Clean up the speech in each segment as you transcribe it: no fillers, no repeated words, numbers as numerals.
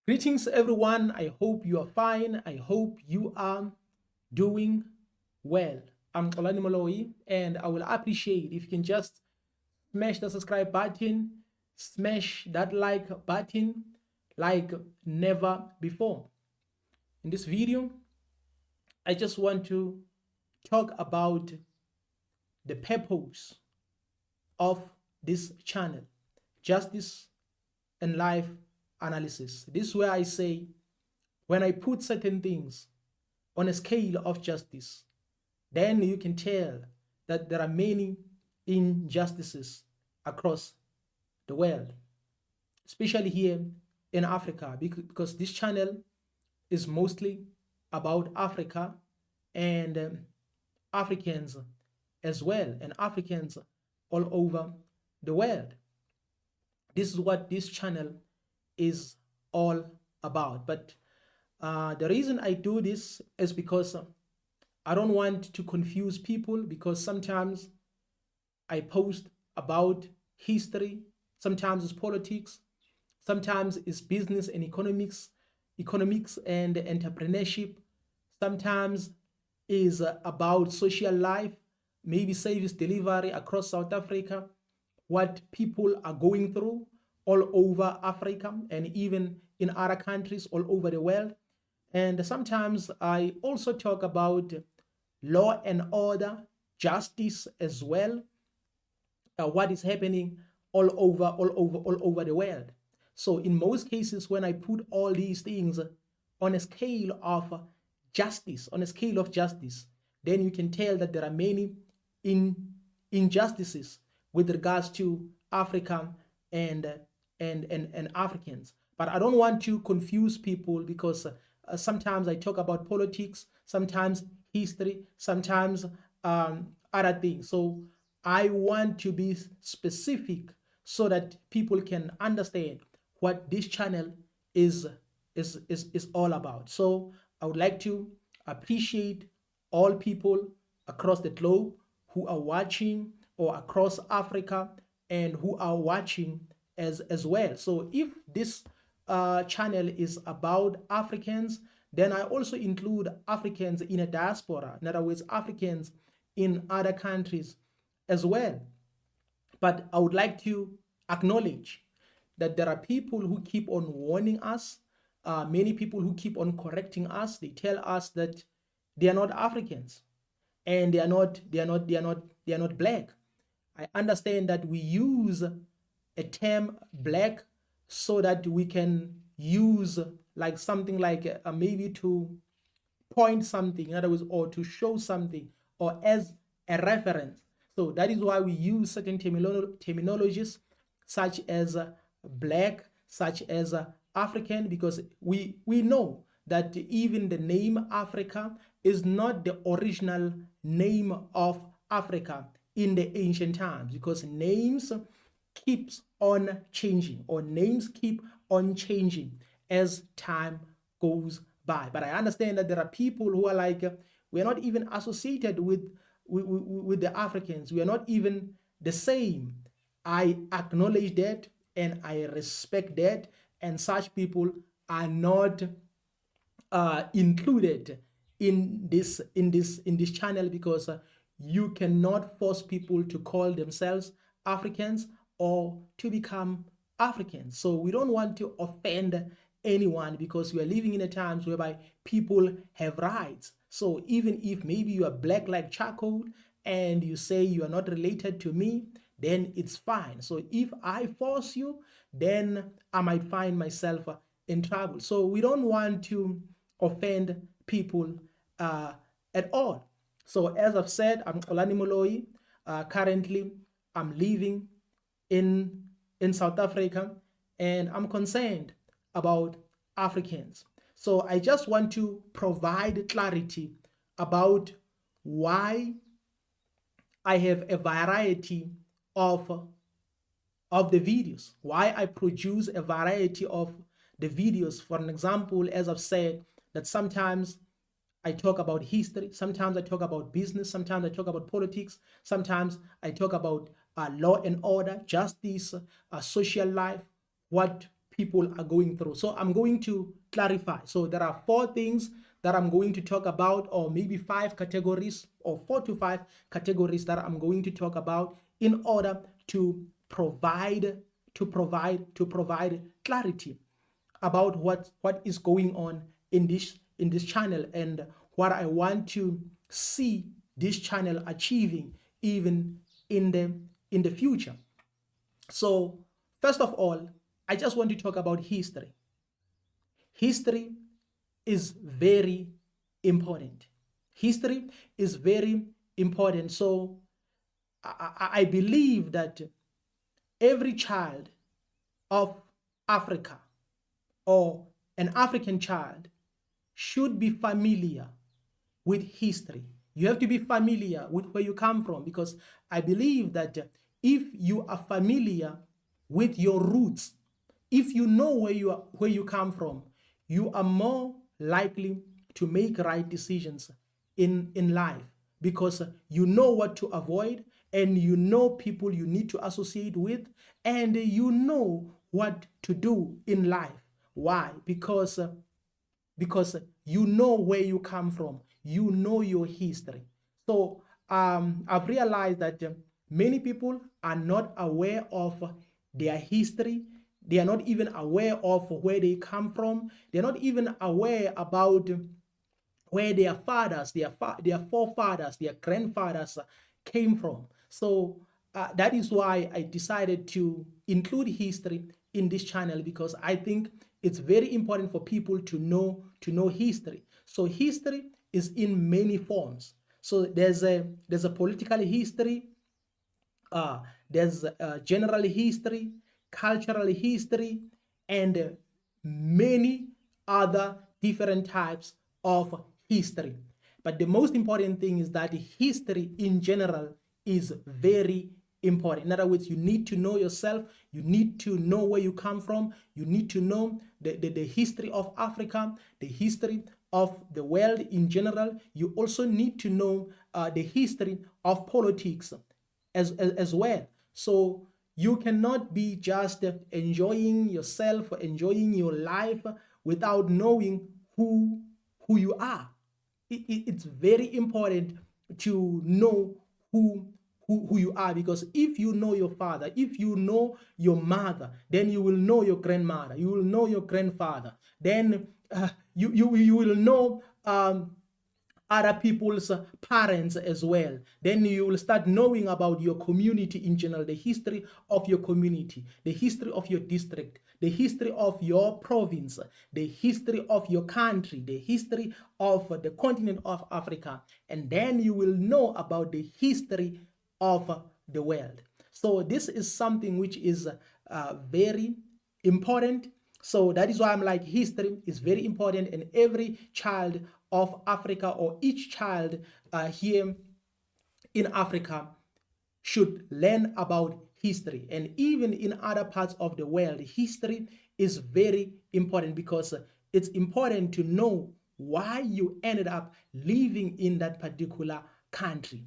Greetings, everyone. I hope you are fine. I hope you are doing well. I'm Olani Moloi, and I will appreciate if you can just smash the subscribe button, smash that like button like never before. In this video, I just want to talk about the purpose of this channel, justice and life analysis. This is where I say when I put certain things on a scale of justice, then you can tell that there are many injustices across the world, especially here in Africa, because this channel is mostly about Africa and Africans as well, and Africans all over the world. This is what this channel is all about. But the reason I do this is because I don't want to confuse people, because sometimes I post about history, sometimes it's politics, sometimes it's business and economics and entrepreneurship, sometimes is about social life, maybe service delivery across South Africa, what people are going through all over Africa and even in other countries all over the world. And sometimes I also talk about law and order, justice as well, what is happening all over the world. So in most cases, when I put all these things on a scale of justice, then you can tell that there are many injustices with regards to Africa and Africans. But I don't want to confuse people, because sometimes I talk about politics, sometimes history, sometimes other things. So I want to be specific so that people can understand what this channel is all about. So I would like to appreciate all people across the globe who are watching, or across Africa, and who are watching as well. So if this channel is about Africans, then I also include Africans in a diaspora, in other words, Africans in other countries as well. But I would like to acknowledge that there are people who keep on warning us, many people who keep on correcting us. They tell us that they are not Africans, and they are not black. I understand that we use a term black so that we can use like something like maybe to point something, in other words, or to show something, or as a reference. So that is why we use certain terminologies such as black, such as African, because we know that even the name Africa is not the original name of Africa in the ancient times, because names keeps on changing, or names keep on changing as time goes by. But I understand that there are people who are like, we're not even associated with the Africans. We are not even the same. I acknowledge that and I respect that, and such people are not included in this channel, because you cannot force people to call themselves Africans or to become Africans. So we don't want to offend anyone, because we are living in a times whereby people have rights. So even if maybe you are black like charcoal and you say you are not related to me, then it's fine. So if I force you, then I might find myself in trouble. So we don't want to offend people at all. So as I've said, I'm Olani Moloi. Currently, I'm living in South Africa, and I'm concerned about Africans. So I just want to provide clarity about why I have a variety of the videos, why I produce a variety of the videos. For an example, as I've said, that sometimes I talk about history, sometimes I talk about business, sometimes I talk about politics, sometimes I talk about law and order, justice, social life, what people are going through. So I'm going to clarify. So there are 4 things that I'm going to talk about, or maybe 5 categories, or 4 to 5 categories that I'm going to talk about in order to provide clarity about what is going on in this channel, and what I want to see this channel achieving even in the future. So first of all, I just want to talk about history. History is very important. History is very important. So I believe that every child of Africa, or an African child, should be familiar with history. You have to be familiar with where you come from, because I believe that if you are familiar with your roots, if you know where you come from, you are more likely to make right decisions in life, because you know what to avoid, and you know people you need to associate with, and you know what to do in life. Why? Because you know where you come from, you know your history. So I've realized that many people are not aware of their history. They are not even aware of where they come from. They're not even aware about where their fathers, their forefathers, their grandfathers came from. So that is why I decided to include history in this channel, because I think it's very important for people to know history. So history is in many forms. So there's a political history, there's general history, cultural history, and many other different types of history. But the most important thing is that history in general is very important. In other words, you need to know yourself, you need to know where you come from, you need to know the history of Africa, the history of the world in general. You also need to know the history of politics as well. So you cannot be just enjoying yourself, enjoying your life without knowing who you are. It's very important to know who you are, because if you know your father, if you know your mother, then you will know your grandmother, you will know your grandfather, then you will know other people's parents as well. Then you will start knowing about your community in general, the history of your community, the history of your district, the history of your province, the history of your country, the history of the continent of Africa, and then you will know about the history of the world. So this is something which is very important. So that is why I'm like, history is very important, and every child of Africa, or each child here in Africa, should learn about history. And even in other parts of the world, history is very important, because it's important to know why you ended up living in that particular country,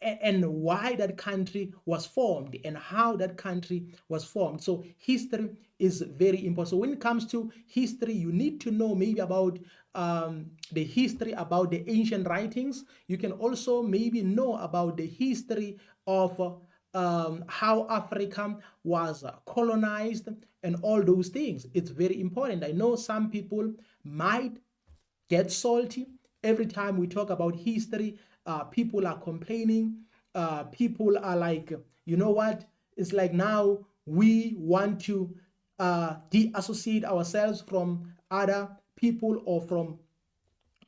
and why that country was formed, and how that country was formed. So history is very important. So when it comes to history, you need to know maybe about the history about the ancient writings. You can also maybe know about the history of how Africa was colonized and all those things. It's very important. I know some people might get salty every time we talk about history. People are complaining. People are like, you know what? It's like now we want to de-associate ourselves from other people, or from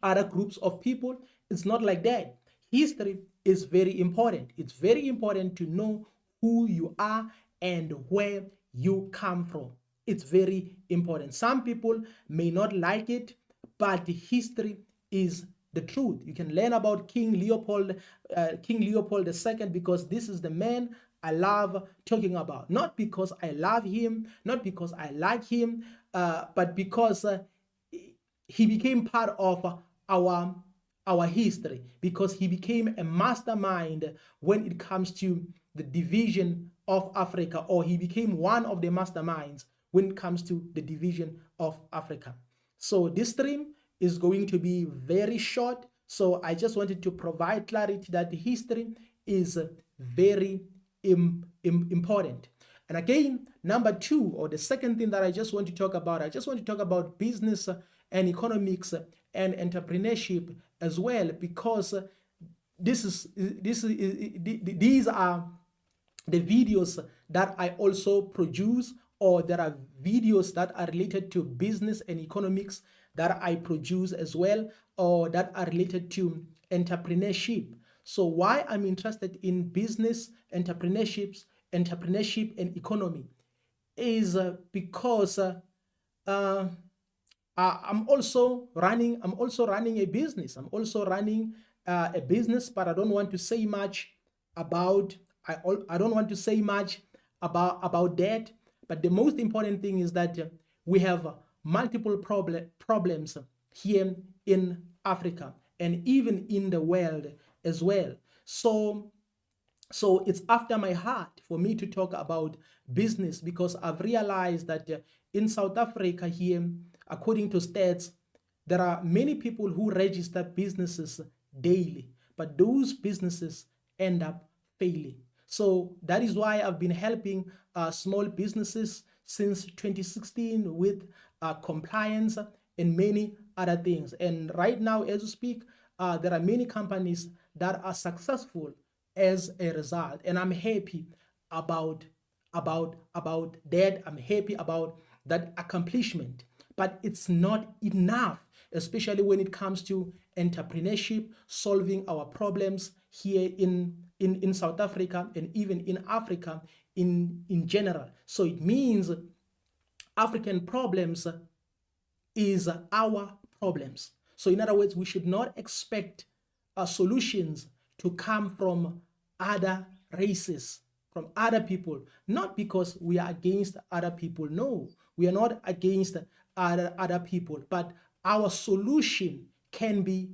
other groups of people. It's not like that. History is very important. It's very important to know who you are and where you come from. It's very important. Some people may not like it, but the history is the truth. You can learn about King Leopold II, because this is the man I love talking about. Not because I love him, not because I like him, but because he became part of our history, because he became a mastermind when it comes to the division of Africa, or he became one of the masterminds when it comes to the division of Africa. So this stream is going to be very short. So I just wanted to provide clarity that the history is very important. And again, number two, or the second thing that I just want to talk about, I just want to talk about business and economics and entrepreneurship as well, because these are the videos that I also produce, or there are videos that are related to business and economics that I produce as well, or that are related to entrepreneurship. So why I'm interested in business, entrepreneurship and economy is because I'm also running a business. I'm also running a business, but I don't want to say much about I don't want to say much about that. But the most important thing is that we have multiple problems here in Africa and even in the world as well. So it's after my heart for me to talk about business, because I've realized that in South Africa here, according to stats, there are many people who register businesses daily, but those businesses end up failing. So that is why I've been helping small businesses since 2016 with compliance and many other things. And right now, as we speak, there are many companies that are successful as a result, and I'm happy about that. I'm happy about that accomplishment. But it's not enough, especially when it comes to entrepreneurship, solving our problems here in South Africa and even in Africa in general. So it means African problems is our problems. So in other words, we should not expect solutions to come from other races, from other people, not because we are against other people. No, we are not against other people, but our solution can be,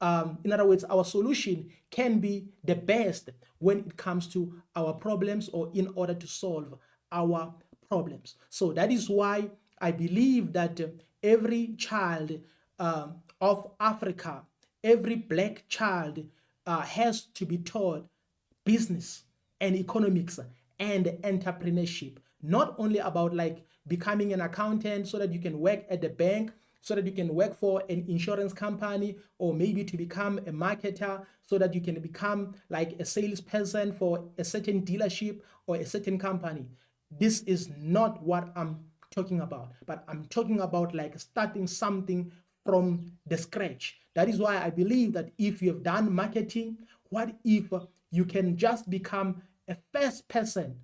in other words, our solution can be the best when it comes to our problems, or in order to solve our problems. So that is why I believe that every child of Africa, every black child has to be taught business and economics and entrepreneurship. Not only about like becoming an accountant so that you can work at the bank, so that you can work for an insurance company, or maybe to become a marketer so that you can become like a salesperson for a certain dealership or a certain company. This is not what I'm talking about, but I'm talking about like starting something from the scratch. That is why I believe that if you have done marketing, what if you can just become a first person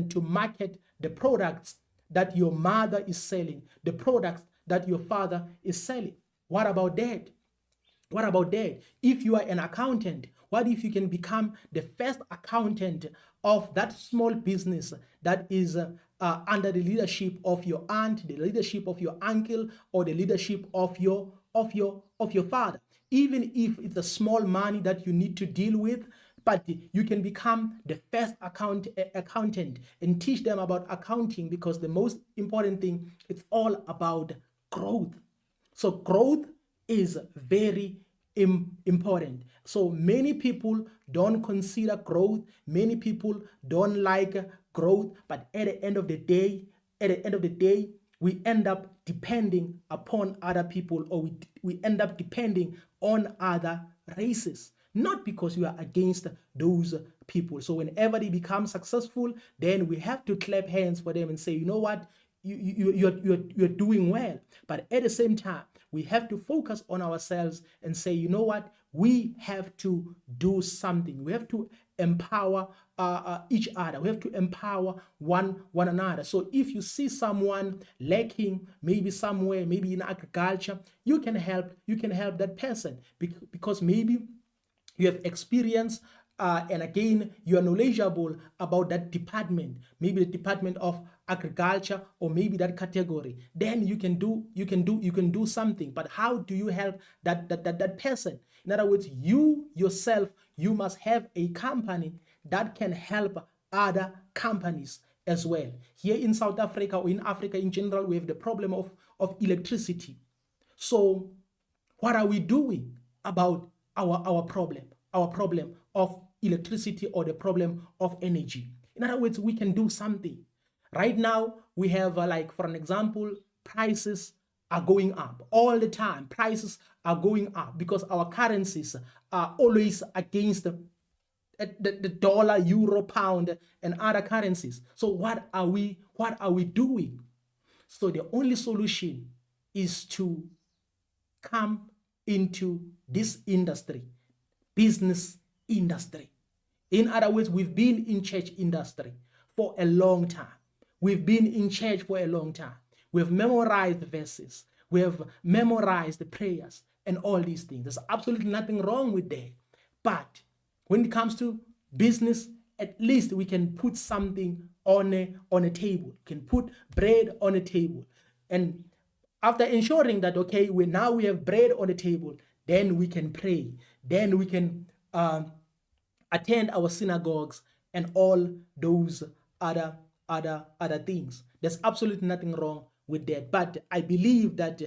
to market the products that your mother is selling, the products that your father is selling? What about that? What about that? If you are an accountant, what if you can become the first accountant of that small business that is under the leadership of your aunt, the leadership of your uncle, or the leadership of your father? Even if it's a small money that you need to deal with, but you can become the first accountant and teach them about accounting, because the most important thing, it's all about growth. So growth is very important. So many people don't consider growth. Many people don't like growth. But at the end of the day, we end up depending upon other people, or we end up depending on other races. Not because we are against those people. So whenever they become successful, then we have to clap hands for them and say, you know what, you're doing well. But at the same time, we have to focus on ourselves and say, you know what, we have to do something. We have to empower each other. We have to empower one another. So if you see someone lacking, maybe somewhere, maybe in agriculture, you can help that person, because maybe you have experience, and again, you are knowledgeable about that department, maybe the department of agriculture, or maybe that category. Then you can do something. But how do you help that person? In other words, you yourself, you must have a company that can help other companies as well. Here in South Africa, or in Africa in general, we have the problem of electricity. So what are we doing about our problem of electricity, or the problem of energy? In other words, we can do something. Right now, we have, like, for an example, prices are going up all the time. Prices are going up because our currencies are always against the dollar, euro, pound, and other currencies. So what are we doing? So the only solution is to come into this industry, business industry. In other words, we've been in church industry for a long time. We've been in church for a long time. We've memorized verses. We have memorized the prayers and all these things. There's absolutely nothing wrong with that. But when it comes to business, at least we can put something on a table. We can put bread on a table. And after ensuring that, okay, we have bread on the table, then we can pray. Then we can attend our synagogues and all those other things. There's absolutely nothing wrong with that. But I believe that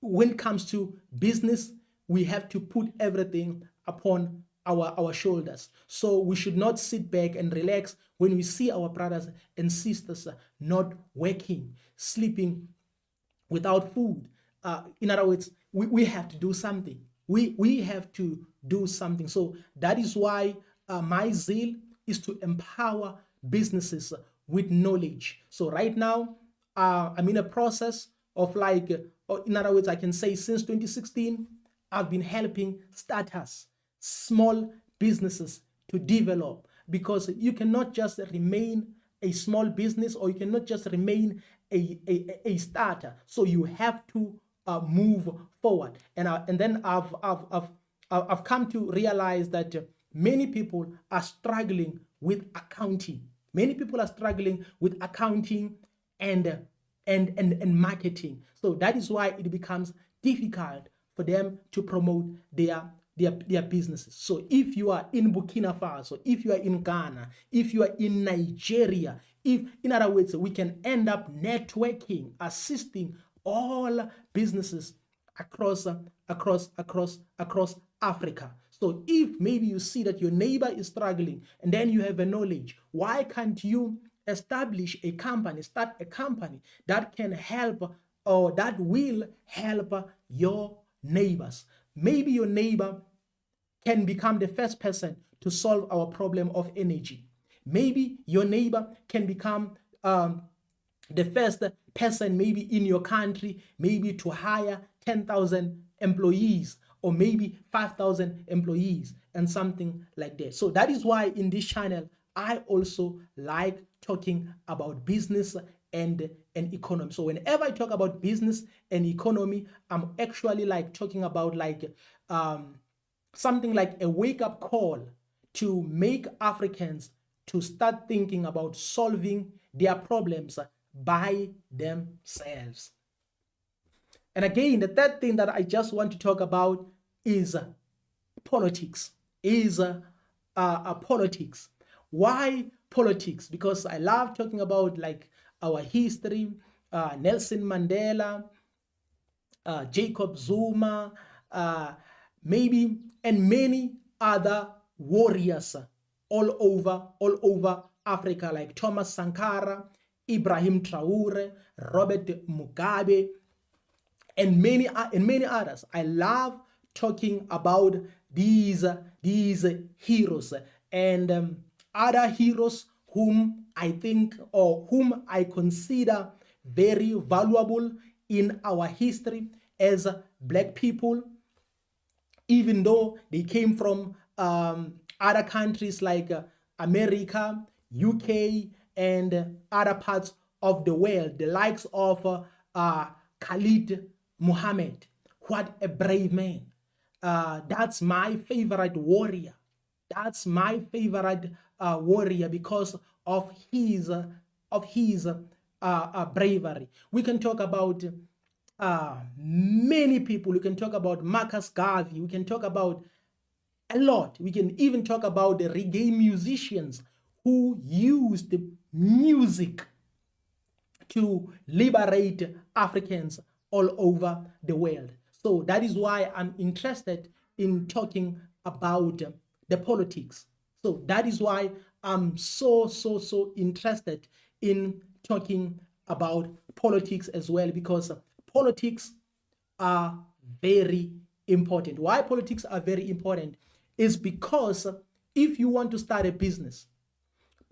when it comes to business, we have to put everything upon our shoulders. So we should not sit back and relax when we see our brothers and sisters not working, sleeping without food. In other words, we have to do something. We have to do something. So that is why my zeal is to empower businesses with knowledge. So right now, I'm in a process of, like, in other words, I can say since 2016, I've been helping starters, small businesses to develop, because you cannot just remain a small business, or you cannot just remain a starter. So you have to move forward. And then I've come to realize that many people are struggling with accounting. Many people are struggling with accounting and marketing. So that is why it becomes difficult for them to promote their businesses. So if you are in Burkina Faso, if you are in Ghana, if you are in Nigeria, in other words, we can end up networking, assisting all businesses across Africa. So if maybe you see that your neighbor is struggling and then you have a knowledge, why can't you establish a company, start a company that can help, or that will help your neighbors? Maybe your neighbor can become the first person to solve our problem of energy. Maybe your neighbor can become the first person, maybe in your country, maybe to hire 10,000 employees, or maybe 5,000 employees, and something like that. So that is why in this channel, I also like talking about business and economy. So whenever I talk about business and economy, I'm actually like talking about like something like a wake-up call to make Africans to start thinking about solving their problems by themselves. And again, the third thing that I just want to talk about is politics. Politics. Why politics? Because I love talking about like our history, Nelson Mandela, Jacob Zuma, maybe, and many other warriors all over Africa, like Thomas Sankara, Ibrahim Traore, Robert Mugabe, and many others. I love talking about these heroes and other heroes whom I think, or whom I consider very valuable in our history as Black people, even though they came from other countries like America, UK, and other parts of the world, the likes of Khalid Muhammad. What a brave man. That's my favorite warrior. That's my favorite warrior because of his bravery. We can talk about many people. We can talk about Marcus Garvey. We can talk about a lot. We can even talk about the reggae musicians who used music to liberate Africans all over the world. So that is why I'm interested in talking about the politics. So that is why I'm so interested in talking about politics as well, because politics are very important. Why politics are very important is because if you want to start a business,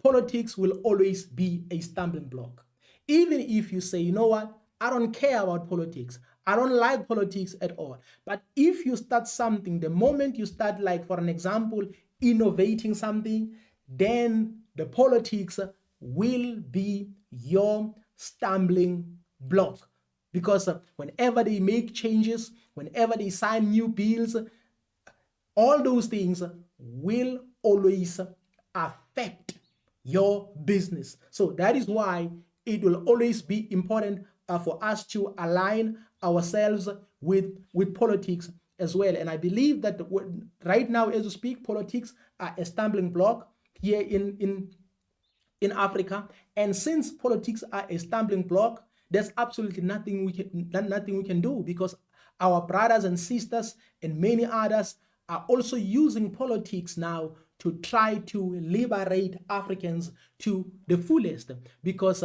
politics will always be a stumbling block. Even if you say, you know what, I don't care about politics, I don't like politics at all. But if you start something, the moment you start, like for an example, innovating something, then the politics will be your stumbling block. Because whenever they make changes, whenever they sign new bills, all those things will always affect your business. So that is why it will always be important for us to align ourselves with politics as well. And I believe that right now, as we speak, politics are a stumbling block here in Africa. And since politics are a stumbling block, there's absolutely nothing we can do, because our brothers and sisters and many others are also using politics now to try to liberate Africans to the fullest, because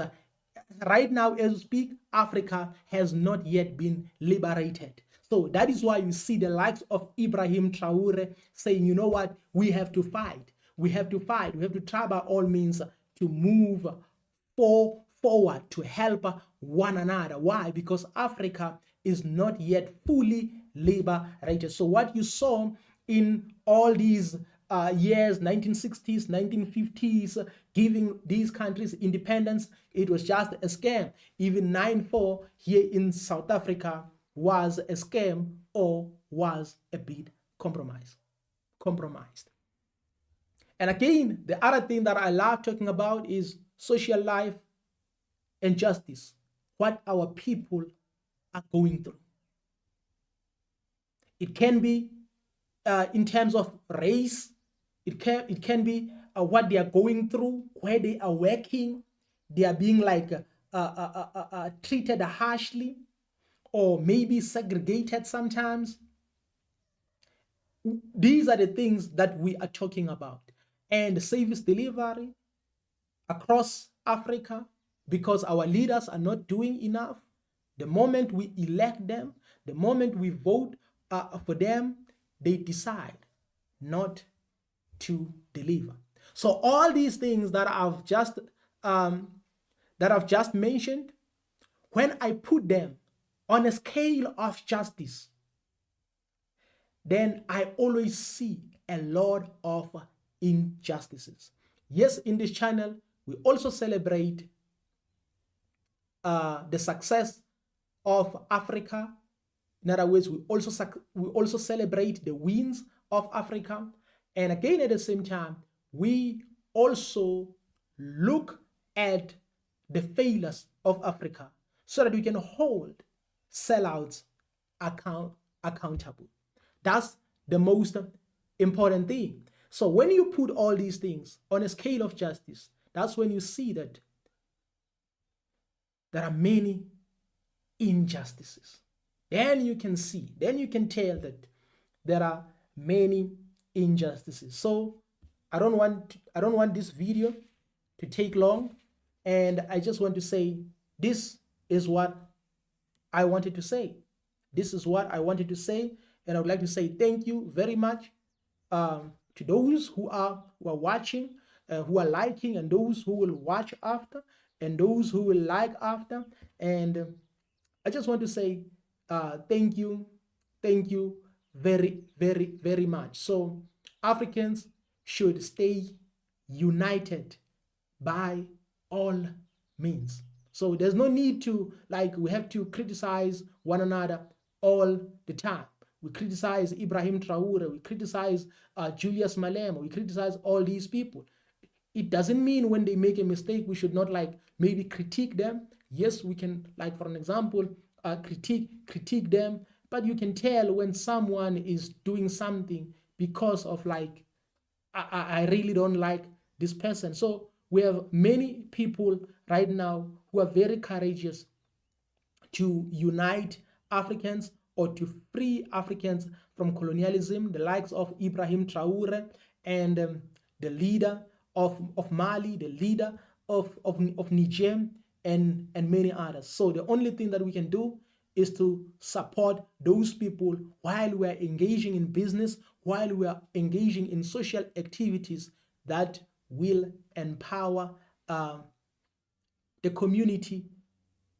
right now, as we speak, Africa has not yet been liberated. So that is why you see the likes of Ibrahim Traore saying, you know what, we have to fight. We have to fight. We have to try by all means to move forward to help one another. Why? Because Africa is not yet fully liberated. So what you saw in all these years, 1960s, 1950s, giving these countries independence, it was just a scam. Even 9/4 here in South Africa was a scam or was a bit compromised. And again, the other thing that I love talking about is social life and justice, what our people are going through. It can be in terms of race, it can be what they are going through, where they are working, they are being like treated harshly, or maybe segregated sometimes. These are the things that we are talking about. And service delivery across Africa, because our leaders are not doing enough. The moment we elect them, the moment we vote for them, they decide not to deliver. So all these things that I've just mentioned, when I put them on a scale of justice, then I always see a lot of injustices. Yes, in this channel, we also celebrate the success of Africa. In other words, we also celebrate the wins of Africa. And again, at the same time, we also look at the failures of Africa so that we can hold sellouts accountable. That's the most important thing. So when you put all these things on a scale of justice, that's when you see that there are many injustices. Then you can see, then you can tell that there are many injustices. So I don't want this video to take long, and I just want to say this is what I wanted to say. This is what I wanted to say, and I would like to say thank you very much to those who are watching, who are liking, and those who will watch after, and those who will like after. And I just want to say thank you very much. So Africans should stay united by all means. So there's no need to, like, we have to criticize one another all the time. We criticize Ibrahim Traore, we criticize Julius Malema, we criticize all these people. It doesn't mean when they make a mistake, we should not maybe critique them. Yes, we can, for an example, critique them, but you can tell when someone is doing something because of I really don't like this person. So we have many people right now who are very courageous to unite Africans or to free Africans from colonialism, the likes of Ibrahim Traore and the leader of Mali, the leader of Niger, and many others. So the only thing that we can do is to support those people while we are engaging in business, while we are engaging in social activities that will empower the community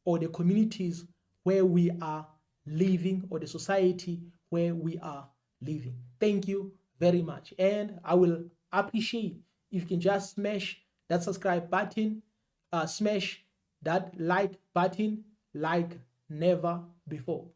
or the communities where we are living, or the society where we are living. Thank you very much. And I will appreciate if you can just smash that subscribe button, smash that like button like never before.